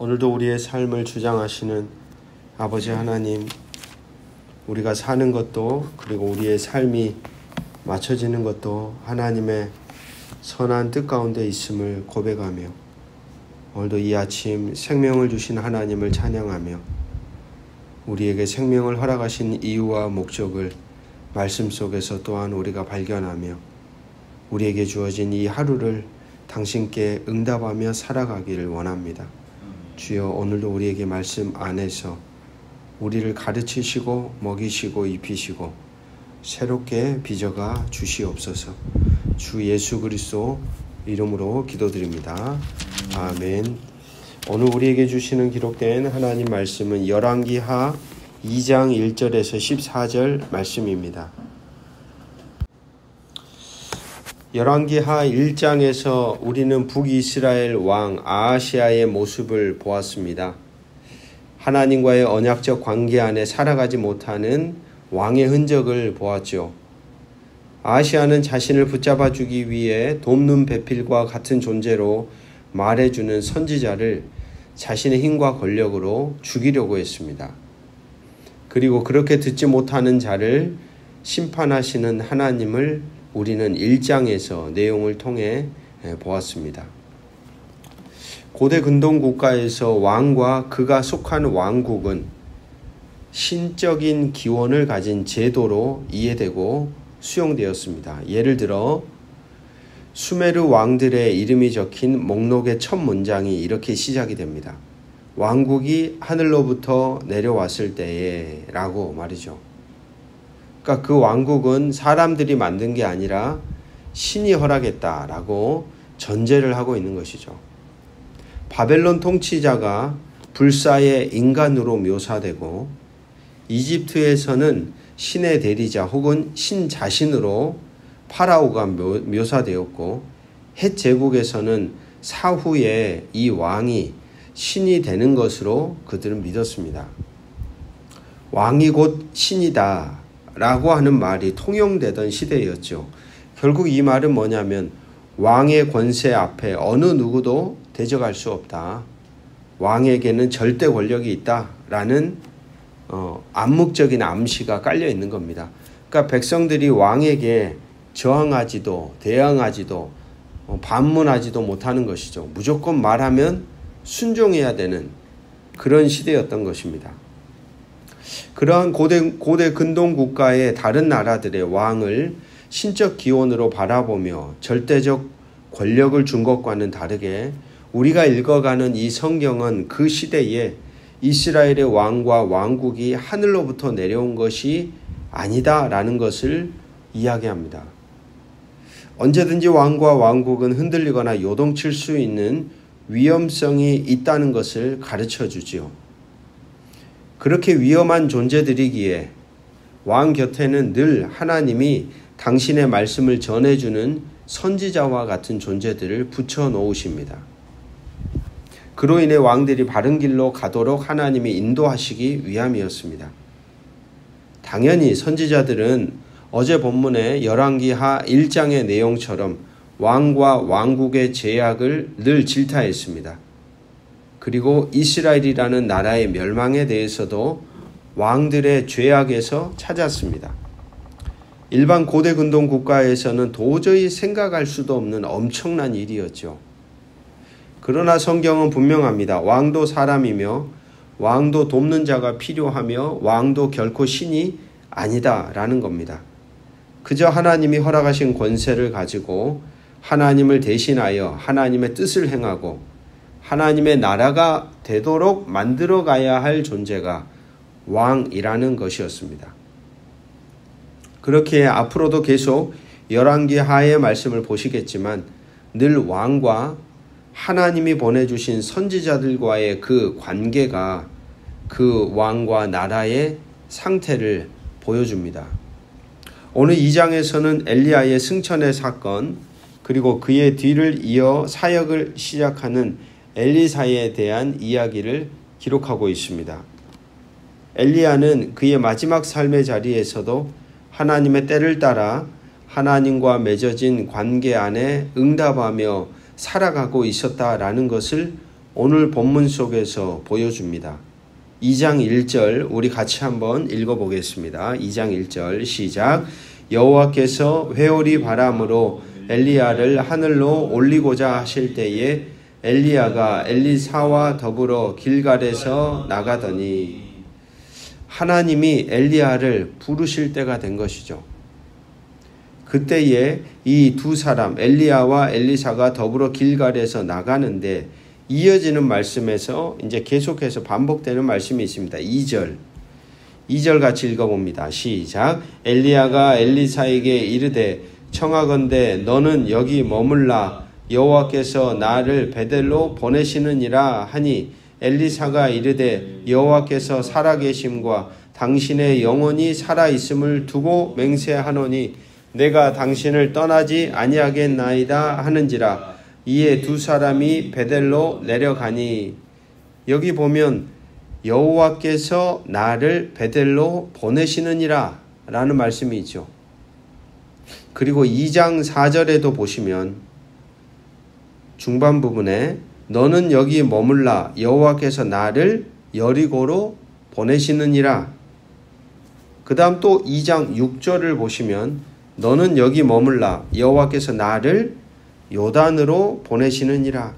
오늘도 우리의 삶을 주장하시는 아버지 하나님, 우리가 사는 것도 그리고 우리의 삶이 맞춰지는 것도 하나님의 선한 뜻 가운데 있음을 고백하며 오늘도 이 아침 생명을 주신 하나님을 찬양하며 우리에게 생명을 허락하신 이유와 목적을 말씀 속에서 또한 우리가 발견하며 우리에게 주어진 이 하루를 당신께 응답하며 살아가기를 원합니다. 주여, 오늘도 우리에게 말씀 안에서 우리를 가르치시고 먹이시고 입히시고 새롭게 빚어가 주시옵소서. 주 예수 그리스도 이름으로 기도드립니다. 아멘. 오늘 우리에게 주시는 기록된 하나님 말씀은 열왕기하 2장 1절에서 14절 말씀입니다. 열왕기하 1장에서 우리는 북이스라엘 왕 아하시아의 모습을 보았습니다. 하나님과의 언약적 관계 안에 살아가지 못하는 왕의 흔적을 보았죠. 아하시아는 자신을 붙잡아 주기 위해 돕는 배필과 같은 존재로 말해주는 선지자를 자신의 힘과 권력으로 죽이려고 했습니다. 그리고 그렇게 듣지 못하는 자를 심판하시는 하나님을 우리는 1장에서 내용을 통해 보았습니다. 고대 근동 국가에서 왕과 그가 속한 왕국은 신적인 기원을 가진 제도로 이해되고 수용되었습니다. 예를 들어 수메르 왕들의 이름이 적힌 목록의 첫 문장이 이렇게 시작이 됩니다. 왕국이 하늘로부터 내려왔을 때에 라고 말이죠. 그러니까 그 왕국은 사람들이 만든 게 아니라 신이 허락했다라고 전제를 하고 있는 것이죠. 바벨론 통치자가 불사의 인간으로 묘사되고 이집트에서는 신의 대리자 혹은 신 자신으로 파라오가 묘사되었고 헷 제국에서는 사후에 이 왕이 신이 되는 것으로 그들은 믿었습니다. 왕이 곧 신이다 라고 하는 말이 통용되던 시대였죠. 결국 이 말은 뭐냐면 왕의 권세 앞에 어느 누구도 대적할 수 없다. 왕에게는 절대 권력이 있다라는 암묵적인 암시가 깔려 있는 겁니다. 그러니까 백성들이 왕에게 저항하지도 대항하지도 반문하지도 못하는 것이죠. 무조건 말하면 순종해야 되는 그런 시대였던 것입니다. 그러한 고대 근동 국가의 다른 나라들의 왕을 신적 기원으로 바라보며 절대적 권력을 준 것과는 다르게 우리가 읽어가는 이 성경은 그 시대에 이스라엘의 왕과 왕국이 하늘로부터 내려온 것이 아니다라는 것을 이야기합니다. 언제든지 왕과 왕국은 흔들리거나 요동칠 수 있는 위험성이 있다는 것을 가르쳐 주지요. 그렇게 위험한 존재들이기에 왕 곁에는 늘 하나님이 당신의 말씀을 전해주는 선지자와 같은 존재들을 붙여놓으십니다. 그로 인해 왕들이 바른 길로 가도록 하나님이 인도하시기 위함이었습니다. 당연히 선지자들은 어제 본문의 열왕기하 1장의 내용처럼 왕과 왕국의 제약을 늘 질타했습니다. 그리고 이스라엘이라는 나라의 멸망에 대해서도 왕들의 죄악에서 찾았습니다. 일반 고대 근동 국가에서는 도저히 생각할 수도 없는 엄청난 일이었죠. 그러나 성경은 분명합니다. 왕도 사람이며 왕도 돕는 자가 필요하며 왕도 결코 신이 아니다라는 겁니다. 그저 하나님이 허락하신 권세를 가지고 하나님을 대신하여 하나님의 뜻을 행하고 하나님의 나라가 되도록 만들어 가야 할 존재가 왕이라는 것이었습니다. 그렇게 앞으로도 계속 열왕기하의 말씀을 보시겠지만 늘 왕과 하나님이 보내주신 선지자들과의 그 관계가 그 왕과 나라의 상태를 보여줍니다. 오늘 2장에서는 엘리야의 승천의 사건 그리고 그의 뒤를 이어 사역을 시작하는 엘리사에 대한 이야기를 기록하고 있습니다. 엘리야는 그의 마지막 삶의 자리에서도 하나님의 때를 따라 하나님과 맺어진 관계 안에 응답하며 살아가고 있었다라는 것을 오늘 본문 속에서 보여줍니다. 2장 1절 우리 같이 한번 읽어보겠습니다. 2장 1절 시작. 여호와께서 회오리 바람으로 엘리야를 하늘로 올리고자 하실 때에 엘리야가 엘리사와 더불어 길갈에서 나가더니 하나님이 엘리야를 부르실 때가 된 것이죠. 그때에 이 두 사람 엘리야와 엘리사가 더불어 길갈에서 나가는데 이어지는 말씀에서 이제 계속해서 반복되는 말씀이 있습니다. 2절 같이 읽어봅니다. 시작. 엘리야가 엘리사에게 이르되 청하건대 너는 여기 머물라 여호와께서 나를 베델로 보내시느니라 하니 엘리사가 이르되 여호와께서 살아계심과 당신의 영혼이 살아있음을 두고 맹세하노니 내가 당신을 떠나지 아니하겠나이다 하는지라. 이에 두 사람이 베델로 내려가니 여기 보면 여호와께서 나를 베델로 보내시느니라 라는 말씀이 있죠. 그리고 2장 4절에도 보시면 중반 부분에 너는 여기 머물라 여호와께서 나를 여리고로 보내시느니라. 그 다음 또 2장 6절을 보시면 너는 여기 머물라 여호와께서 나를 요단으로 보내시느니라.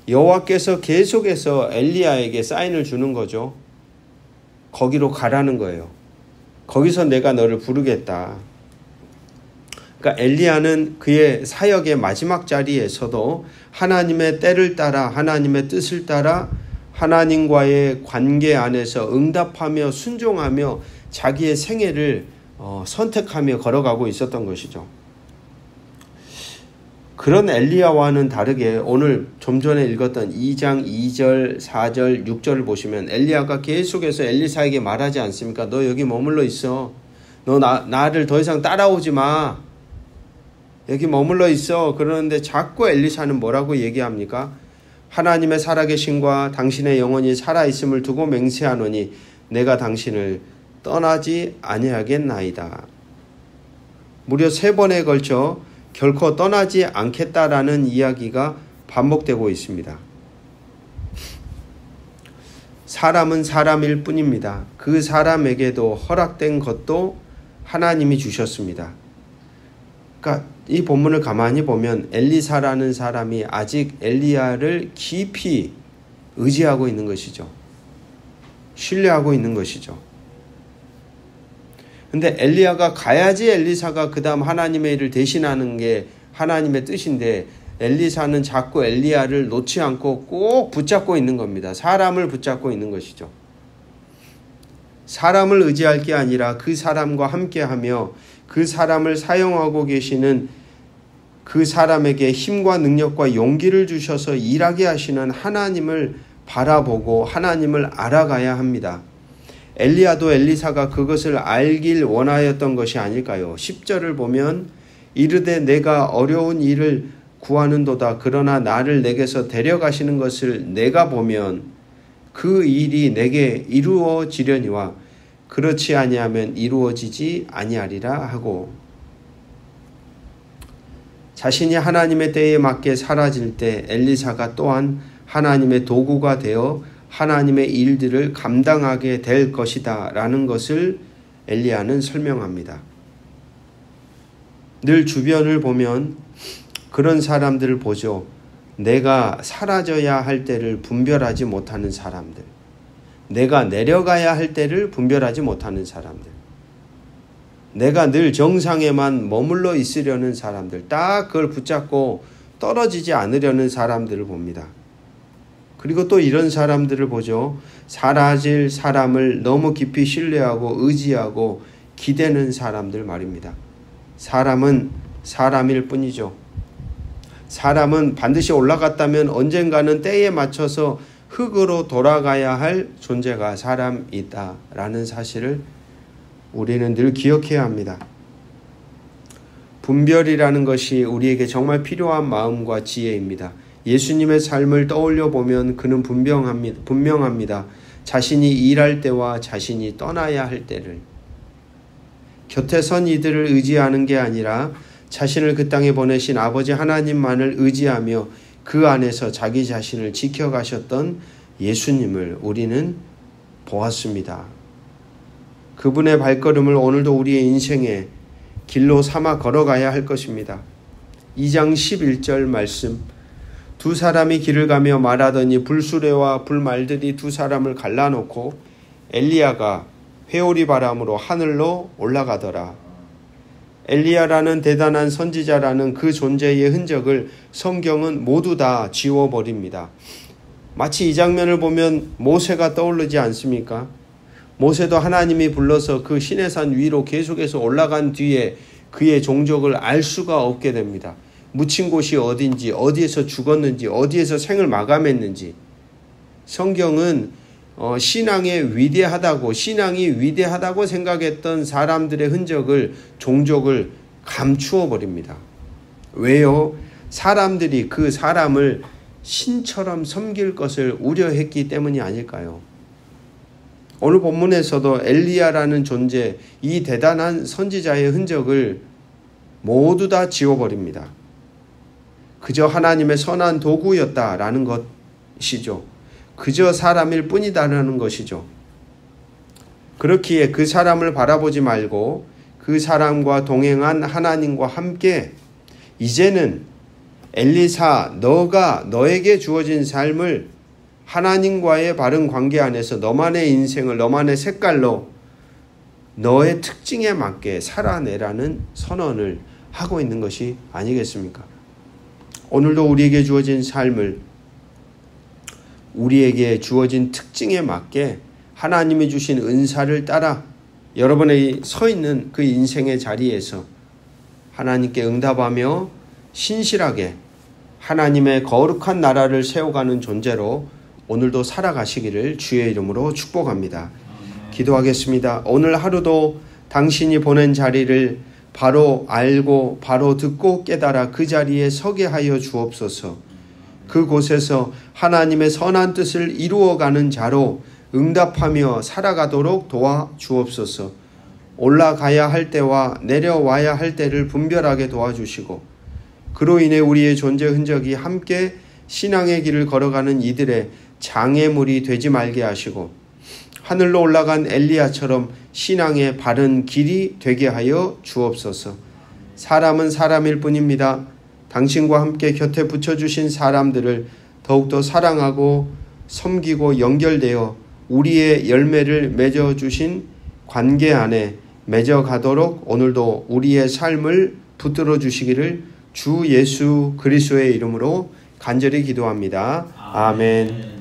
여호와께서 계속해서 엘리야에게 사인을 주는 거죠. 거기로 가라는 거예요. 거기서 내가 너를 부르겠다. 그러니까 엘리야는 그의 사역의 마지막 자리에서도 하나님의 때를 따라 하나님의 뜻을 따라 하나님과의 관계 안에서 응답하며 순종하며 자기의 생애를 선택하며 걸어가고 있었던 것이죠. 그런 엘리야와는 다르게 오늘 좀 전에 읽었던 2장 2절, 4절, 6절을 보시면 엘리야가 계속해서 엘리사에게 말하지 않습니까? 너 여기 머물러 있어. 너 나를 더 이상 따라오지 마. 여기 머물러 있어. 그러는데 자꾸 엘리사는 뭐라고 얘기합니까? 하나님의 살아계심과 당신의 영혼이 살아있음을 두고 맹세하노니 내가 당신을 떠나지 아니하겠나이다. 무려 3번에 걸쳐 결코 떠나지 않겠다라는 이야기가 반복되고 있습니다. 사람은 사람일 뿐입니다. 그 사람에게도 허락된 것도 하나님이 주셨습니다. 그러니까 이 본문을 가만히 보면 엘리사라는 사람이 아직 엘리야를 깊이 의지하고 있는 것이죠. 신뢰하고 있는 것이죠. 근데 엘리야가 가야지 엘리사가 그 다음 하나님의 일을 대신하는 게 하나님의 뜻인데 엘리사는 자꾸 엘리야를 놓지 않고 꼭 붙잡고 있는 겁니다. 사람을 붙잡고 있는 것이죠. 사람을 의지할 게 아니라 그 사람과 함께하며 그 사람을 사용하고 계시는 그 사람에게 힘과 능력과 용기를 주셔서 일하게 하시는 하나님을 바라보고 하나님을 알아가야 합니다. 엘리야도 엘리사가 그것을 알길 원하였던 것이 아닐까요? 10절을 보면 이르되 내가 어려운 일을 구하는도다. 그러나 나를 내게서 데려가시는 것을 내가 보면 그 일이 내게 이루어지려니와 그렇지 아니하면 이루어지지 아니하리라 하고 자신이 하나님의 때에 맞게 사라질 때 엘리사가 또한 하나님의 도구가 되어 하나님의 일들을 감당하게 될 것이다 라는 것을 엘리야는 설명합니다. 늘 주변을 보면 그런 사람들을 보죠. 내가 사라져야 할 때를 분별하지 못하는 사람들, 내가 내려가야 할 때를 분별하지 못하는 사람들, 내가 늘 정상에만 머물러 있으려는 사람들, 딱 그걸 붙잡고 떨어지지 않으려는 사람들을 봅니다. 그리고 또 이런 사람들을 보죠. 사라질 사람을 너무 깊이 신뢰하고 의지하고 기대는 사람들 말입니다. 사람은 사람일 뿐이죠. 사람은 반드시 올라갔다면 언젠가는 때에 맞춰서 흙으로 돌아가야 할 존재가 사람이다라는 사실을 우리는 늘 기억해야 합니다. 분별이라는 것이 우리에게 정말 필요한 마음과 지혜입니다. 예수님의 삶을 떠올려 보면 그는 분명합니다. 자신이 일할 때와 자신이 떠나야 할 때를, 곁에 선 이들을 의지하는 게 아니라 자신을 그 땅에 보내신 아버지 하나님만을 의지하며 그 안에서 자기 자신을 지켜가셨던 예수님을 우리는 보았습니다. 그분의 발걸음을 오늘도 우리의 인생의 길로 삼아 걸어가야 할 것입니다. 2장 11절 말씀, 두 사람이 길을 가며 말하더니 불수레와 불말들이 두 사람을 갈라놓고 엘리야가 회오리 바람으로 하늘로 올라가더라. 엘리야라는 대단한 선지자라는 그 존재의 흔적을 성경은 모두 다 지워버립니다. 마치 이 장면을 보면 모세가 떠오르지 않습니까? 모세도 하나님이 불러서 그 시내산 위로 계속해서 올라간 뒤에 그의 종족을 알 수가 없게 됩니다. 묻힌 곳이 어딘지, 어디에서 죽었는지, 어디에서 생을 마감했는지. 성경은 신앙이 위대하다고 생각했던 사람들의 흔적을, 종족을 감추어 버립니다. 왜요? 사람들이 그 사람을 신처럼 섬길 것을 우려했기 때문이 아닐까요? 오늘 본문에서도 엘리야라는 존재, 이 대단한 선지자의 흔적을 모두 다 지워버립니다. 그저 하나님의 선한 도구였다라는 것이죠. 그저 사람일 뿐이다라는 것이죠. 그렇기에 그 사람을 바라보지 말고 그 사람과 동행한 하나님과 함께 이제는 엘리사, 너가 너에게 주어진 삶을 하나님과의 바른 관계 안에서 너만의 인생을 너만의 색깔로 너의 특징에 맞게 살아내라는 선언을 하고 있는 것이 아니겠습니까? 오늘도 우리에게 주어진 삶을 우리에게 주어진 특징에 맞게 하나님이 주신 은사를 따라 여러분의 서 있는 그 인생의 자리에서 하나님께 응답하며 신실하게 하나님의 거룩한 나라를 세워가는 존재로 오늘도 살아가시기를 주의 이름으로 축복합니다. 기도하겠습니다. 오늘 하루도 당신이 보낸 자리를 바로 알고 바로 듣고 깨달아 그 자리에 서게 하여 주옵소서. 그곳에서 하나님의 선한 뜻을 이루어가는 자로 응답하며 살아가도록 도와 주옵소서. 올라가야 할 때와 내려와야 할 때를 분별하게 도와주시고 그로 인해 우리의 존재 흔적이 함께 신앙의 길을 걸어가는 이들의 장애물이 되지 말게 하시고 하늘로 올라간 엘리야처럼 신앙의 바른 길이 되게 하여 주옵소서. 사람은 사람일 뿐입니다. 당신과 함께 곁에 붙여주신 사람들을 더욱더 사랑하고 섬기고 연결되어 우리의 열매를 맺어주신 관계 안에 맺어가도록 오늘도 우리의 삶을 붙들어 주시기를 주 예수 그리스도의 이름으로 간절히 기도합니다. 아멘.